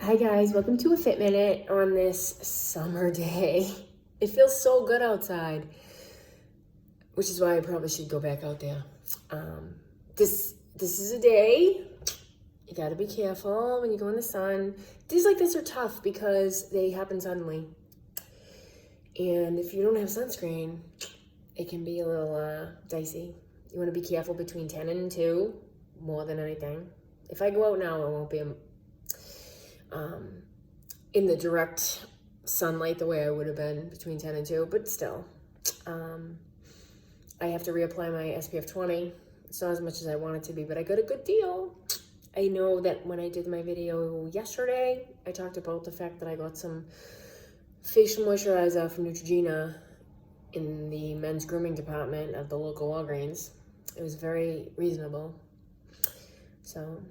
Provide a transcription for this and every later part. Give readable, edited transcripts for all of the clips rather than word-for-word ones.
Hi guys, welcome to a Fit Minute on this summer day. It feels so good outside, which is why I probably should go back out there. This is a day you got to be careful when you go in the sun. Days like this are tough because they happen suddenly, and if you don't have sunscreen, it can be a little dicey. You want to be careful between 10 and 2 more than anything. If I go out now, I won't be in the direct sunlight the way I would have been between 10 and 2, but still. I have to reapply my SPF 20. It's not as much as I want it to be, but I got a good deal. I know that when I did my video yesterday, I talked about the fact that I got some facial moisturizer from Neutrogena in the men's grooming department of the local Walgreens. It was very reasonable. So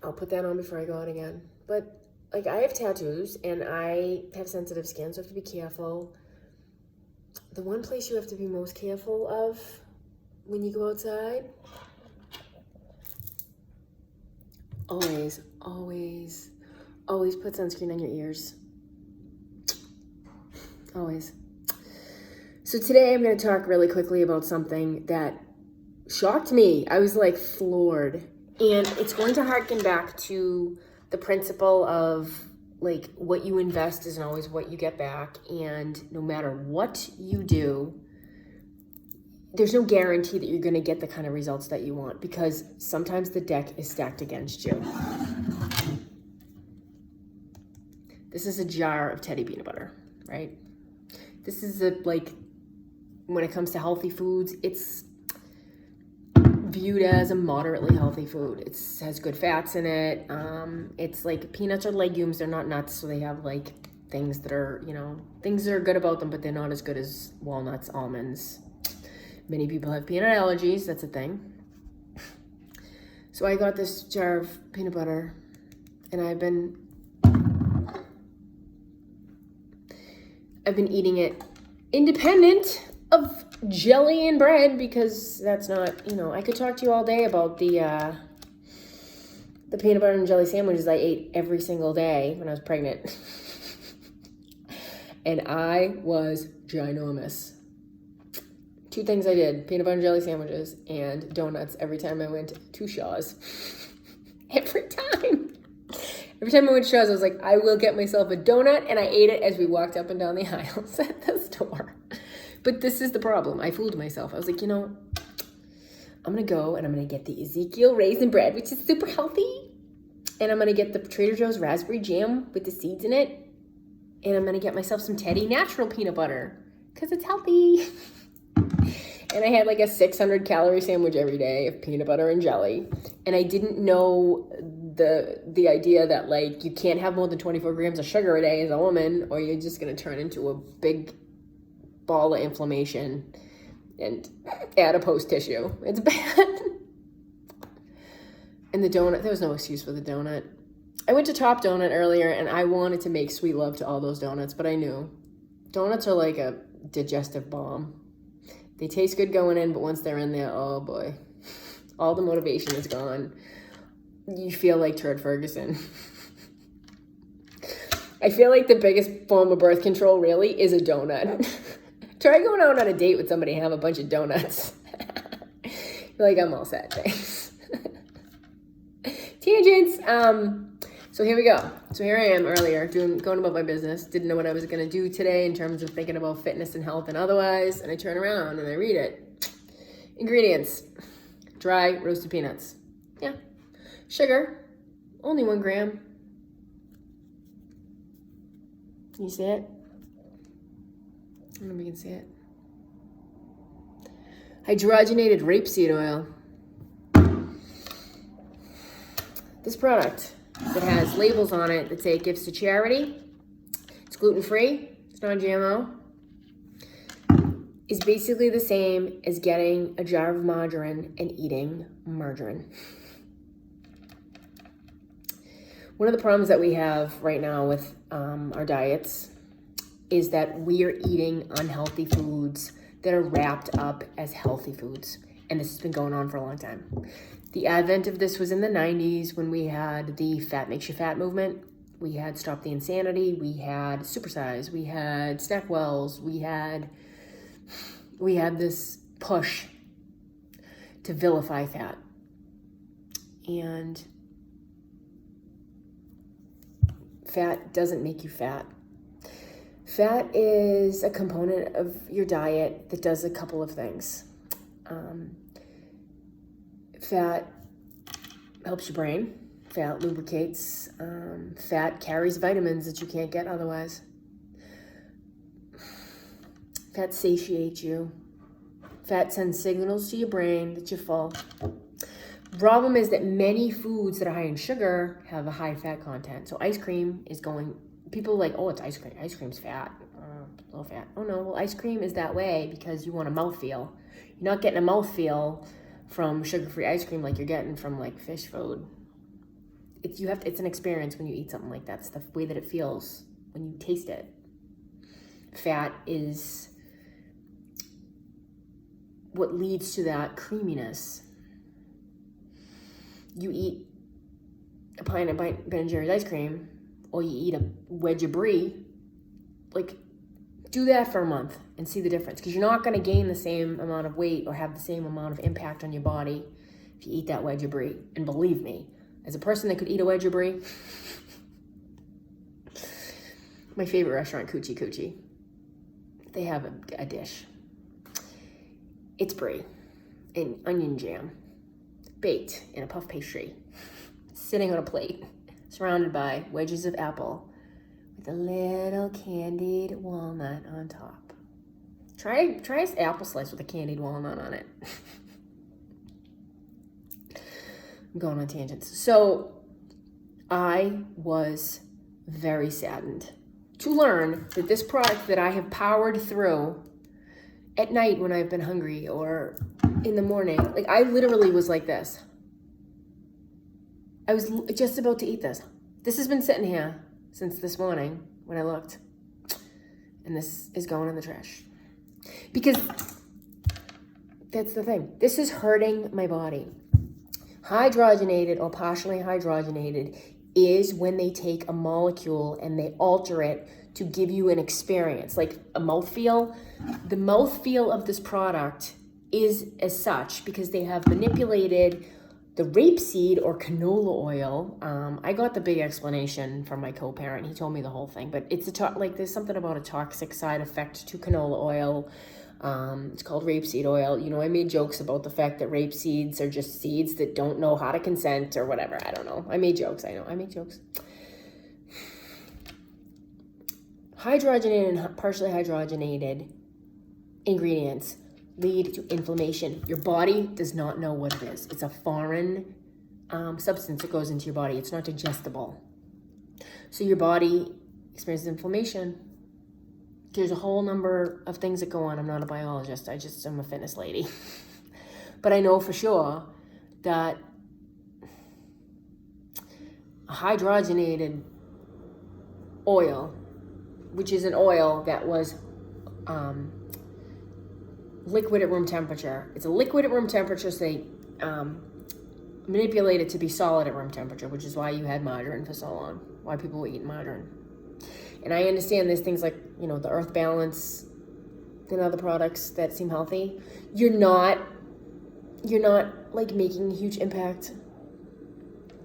I'll put that on before I go out again. But like, I have tattoos and I have sensitive skin, so I have to be careful. The one place you have to be most careful of when you go outside, always put sunscreen on your ears. Always. So today I'm going to talk really quickly about something that shocked me. I was like floored. And it's going to harken back to the principle of like what you invest isn't always what you get back. And no matter what you do, there's no guarantee that you're going to get the kind of results that you want, because sometimes the deck is stacked against you. This is a jar of Teddy peanut butter, right? This is when it comes to healthy foods, it's viewed as a moderately healthy food. It has good fats in it. It's like peanuts are legumes. They're not nuts. So they have like things that are, things that are good about them, but they're not as good as walnuts, almonds. Many people have peanut allergies. That's a thing. So I got this jar of peanut butter and I've been eating it independent of jelly and bread, because that's not, I could talk to you all day about the peanut butter and jelly sandwiches I ate every single day when I was pregnant. And I was ginormous. 2 things I did: peanut butter and jelly sandwiches and donuts every time I went to Shaw's. Every time I went to Shaw's, I was like, I will get myself a donut, and I ate it as we walked up and down the aisles at the store. But this is the problem. I fooled myself. I was like, I'm going to go and I'm going to get the Ezekiel raisin bread, which is super healthy. And I'm going to get the Trader Joe's raspberry jam with the seeds in it. And I'm going to get myself some Teddy natural peanut butter because it's healthy. And I had like a 600 calorie sandwich every day of peanut butter and jelly. And I didn't know the idea that like you can't have more than 24 grams of sugar a day as a woman, or you're just going to turn into a big ball of inflammation and adipose tissue. It's bad. And the donut, there was no excuse for the donut. I went to Top Donut earlier and I wanted to make sweet love to all those donuts, but I knew donuts are like a digestive bomb. They taste good going in, but once they're in there, oh boy, all the motivation is gone. You feel like Turd Ferguson. I feel like the biggest form of birth control really is a donut. Try going out on a date with somebody and have a bunch of donuts. You're like, I'm all set, thanks. Tangents. So here we go. So here I am earlier going about my business. Didn't know what I was going to do today in terms of thinking about fitness and health and otherwise. And I turn around and I read it. Ingredients: dry roasted peanuts. Yeah. Sugar, only 1 gram. Can you see it? I don't know if you can see it. Hydrogenated rapeseed oil. This product that has labels on it that say it gives to charity, it's gluten-free, it's non-GMO, is basically the same as getting a jar of margarine and eating margarine. One of the problems that we have right now with our diets is that we are eating unhealthy foods that are wrapped up as healthy foods. And this has been going on for a long time. The advent of this was in the 90s when we had the fat makes you fat movement. We had Stop the Insanity. We had Supersize. We had Snack Wells. We had this push to vilify fat. And fat doesn't make you fat. Fat is a component of your diet that does a couple of things. Fat helps your brain. Fat lubricates. Fat carries vitamins that you can't get otherwise. Fat satiates you. Fat sends signals to your brain that you're full. Problem is that many foods that are high in sugar have a high fat content. So ice cream is going, people are like, oh, it's ice cream. Ice cream's fat, low fat. Oh no, well, ice cream is that way because you want a mouthfeel. You're not getting a mouthfeel from sugar-free ice cream like you're getting from like fish food. It's an experience when you eat something like that. It's the way that it feels when you taste it. Fat is what leads to that creaminess. You eat a pint of Ben & Jerry's ice cream, or you eat a wedge of brie, like, do that for a month and see the difference. Because you're not going to gain the same amount of weight or have the same amount of impact on your body if you eat that wedge of brie. And believe me, as a person that could eat a wedge of brie, my favorite restaurant, Coochie Coochie, they have a dish. It's brie and onion jam, baked in a puff pastry, sitting on a plate, surrounded by wedges of apple with a little candied walnut on top. Try an apple slice with a candied walnut on it. I'm going on tangents. So I was very saddened to learn that this product that I have powered through at night when I've been hungry or in the morning, like I literally was like this. I was just about to eat this. This has been sitting here since this morning when I looked. And this is going in the trash. Because that's the thing. This is hurting my body. Hydrogenated or partially hydrogenated is when they take a molecule and they alter it to give you an experience, like a mouthfeel. The mouthfeel of this product is as such because they have manipulated the rapeseed or canola oil. I got the big explanation from my co-parent. He told me the whole thing, but it's there's something about a toxic side effect to canola oil. It's called rapeseed oil. You know, I made jokes about the fact that rape seeds are just seeds that don't know how to consent or whatever. I don't know. I made jokes. I know. I make jokes. Hydrogenated and partially hydrogenated ingredients lead to inflammation. Your body does not know what it is. It's a foreign substance that goes into your body. It's not digestible. So your body experiences inflammation. There's a whole number of things that go on. I'm not a biologist. I'm a fitness lady. But I know for sure that a hydrogenated oil, which is an oil that was liquid at room temperature. It's a liquid at room temperature, so they manipulate it to be solid at room temperature, which is why you had margarine for so long, why people were eating margarine. And I understand there's things like, you know, the Earth Balance and other products that seem healthy. You're not like making a huge impact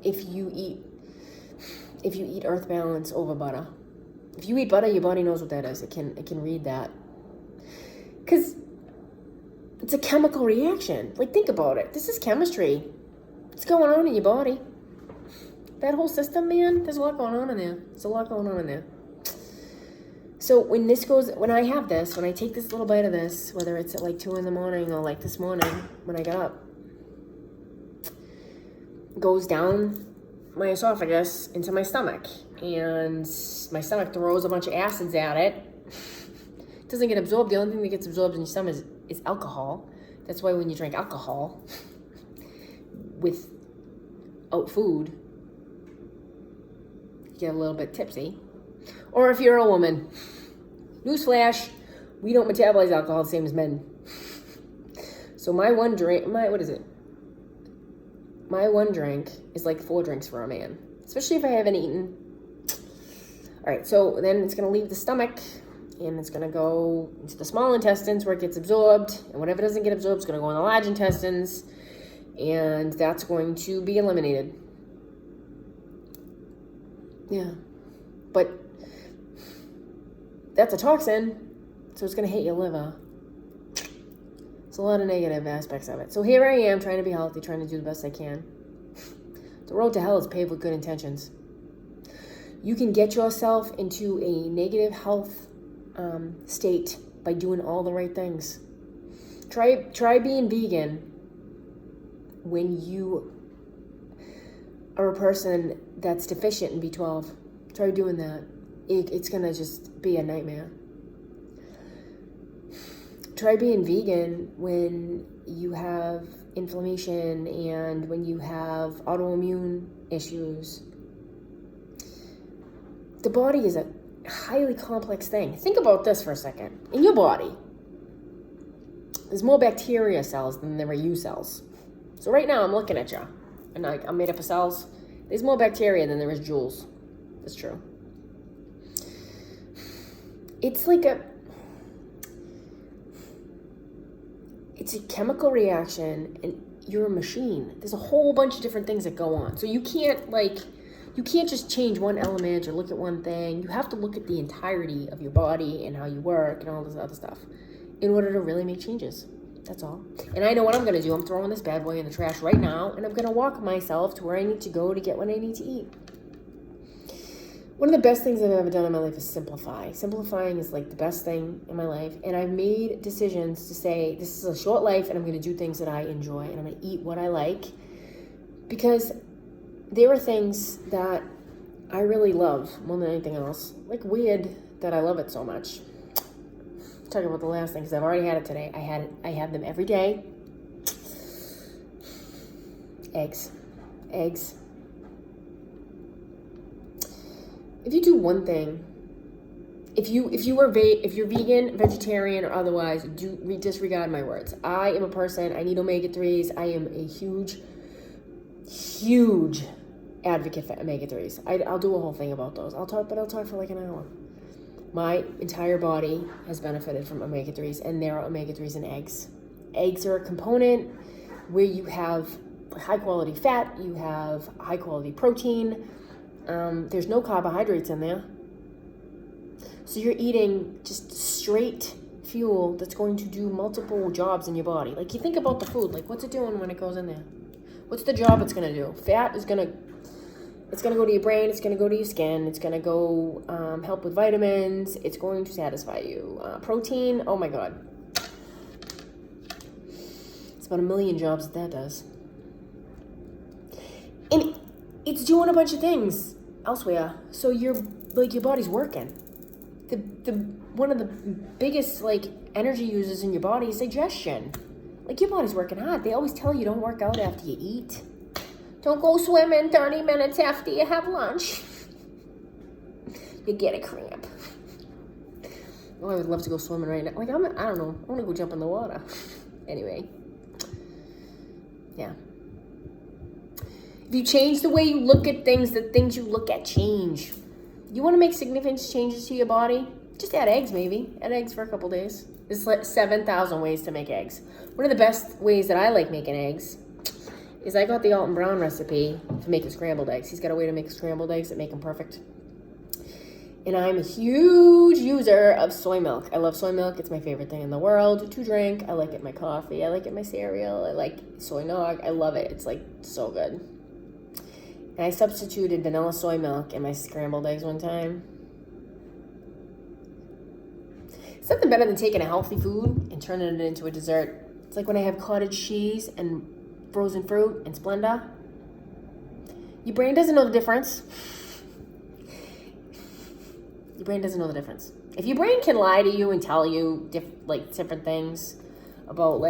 if you eat Earth Balance over butter. If you eat butter, your body knows what that is. It can read that. Because it's a chemical reaction. Like, think about it. This is chemistry. What's going on in your body? That whole system, man, there's a lot going on in there. There's a lot going on in there. So when I have this, when I take this little bite of this, whether it's at like 2 a.m. or like this morning when I got up, it goes down my esophagus into my stomach. And my stomach throws a bunch of acids at it. It doesn't get absorbed. The only thing that gets absorbed in your stomach is alcohol. That's why when you drink alcohol without food, you get a little bit tipsy. Or if you're a woman, newsflash, we don't metabolize alcohol the same as men. So my one drink is like 4 drinks for a man. Especially if I haven't eaten All right, so then it's going to leave the stomach, and it's going to go into the small intestines where it gets absorbed. And whatever doesn't get absorbed is going to go in the large intestines, and that's going to be eliminated. Yeah. But that's a toxin, so it's going to hit your liver. It's a lot of negative aspects of it. So here I am trying to be healthy, trying to do the best I can. The road to hell is paved with good intentions. You can get yourself into a negative health state by doing all the right things. Try being vegan when you are a person that's deficient in B12. Try doing that. It's going to just be a nightmare. Try being vegan when you have inflammation and when you have autoimmune issues. The body is a highly complex thing. Think about this for a second. In your body, there's more bacteria cells than there are you cells. So right now I'm looking at you, and I'm made up of cells. There's more bacteria than there is Jules. That's true. It's like it's a chemical reaction, and you're a machine. There's a whole bunch of different things that go on. So you can't just change one element or look at one thing. You have to look at the entirety of your body and how you work and all this other stuff in order to really make changes. That's all. And I know what I'm going to do. I'm throwing this bad boy in the trash right now, and I'm going to walk myself to where I need to go to get what I need to eat. One of the best things I've ever done in my life is simplify. Simplifying is like the best thing in my life. And I've made decisions to say, this is a short life, and I'm going to do things that I enjoy, and I'm going to eat what I like. Because there are things that I really love more than anything else. Like weird that I love it so much. Talking about the last thing, because I've already had it today. I have them every day. Eggs. If you do one thing, if you're vegan, vegetarian, or otherwise, disregard my words. I am a person. I need omega-3s. I am a huge advocate for omega-3s. I'll do a whole thing about those. I'll talk for like an hour. My entire body has benefited from omega-3s, and there are omega-3s in eggs. Eggs are a component where you have high-quality fat, you have high-quality protein. There's no carbohydrates in there. So you're eating just straight fuel that's going to do multiple jobs in your body. Like, you think about the food, like, what's it doing when it goes in there? What's the job it's going to do? Fat is going to go to your brain, it's going to go to your skin, it's going to go help with vitamins, it's going to satisfy you. Protein, oh my God. It's about 1 million jobs that does. And it's doing a bunch of things elsewhere. So your body's working. One of the biggest energy users in your body is digestion. Like, your body's working hard. They always tell you don't work out after you eat. Don't go swimming 30 minutes after you have lunch. You get a cramp. Oh, I would love to go swimming right now. I don't know. I want to go jump in the water. Anyway. Yeah. If you change the way you look at things, the things you look at change. You want to make significant changes to your body? Just add eggs, maybe. Add eggs for a couple days. There's 7,000 ways to make eggs. One of the best ways that I like making eggs is I got the Alton Brown recipe for making scrambled eggs. He's got a way to make scrambled eggs that make them perfect. And I'm a huge user of soy milk. I love soy milk. It's my favorite thing in the world to drink. I like it in my coffee. I like it in my cereal. I like soy nog. I love it. It's so good. And I substituted vanilla soy milk in my scrambled eggs one time. It's nothing better than taking a healthy food and turning it into a dessert. It's like when I have cottage cheese and frozen fruit and Splenda. Your brain doesn't know the difference. Your brain doesn't know the difference. If your brain can lie to you and tell you different things about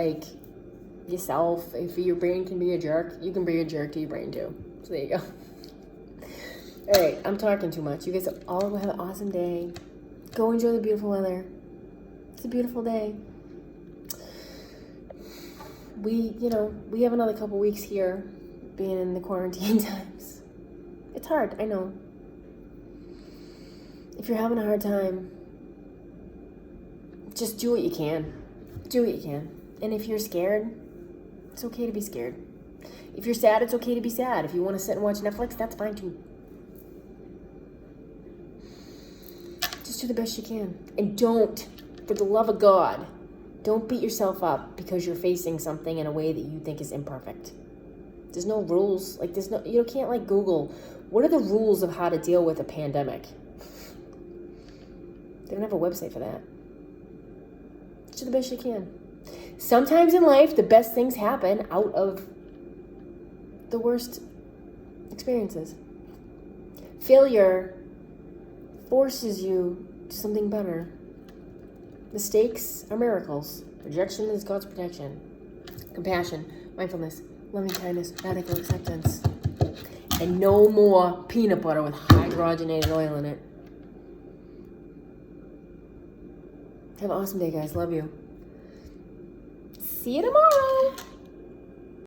yourself, if your brain can be a jerk, you can be a jerk to your brain too. So there you go. All right, I'm talking too much. You guys all have an awesome day. Go enjoy the beautiful weather. It's a beautiful day. We have another couple weeks here being in the quarantine times. It's hard, I know. If you're having a hard time, just do what you can. Do what you can. And if you're scared, it's okay to be scared. If you're sad, it's okay to be sad. If you want to sit and watch Netflix, that's fine too. Just do the best you can. And don't, for the love of God, don't beat yourself up because you're facing something in a way that you think is imperfect. There's no rules. Like, you can't like Google, what are the rules of how to deal with a pandemic? They don't have a website for that. Just do the best you can. Sometimes in life, the best things happen out of the worst experiences. Failure forces you to something better. Mistakes are miracles. Rejection is God's protection. Compassion, mindfulness, loving kindness, radical acceptance. And no more peanut butter with hydrogenated oil in it. Have an awesome day, guys. Love you. See you tomorrow.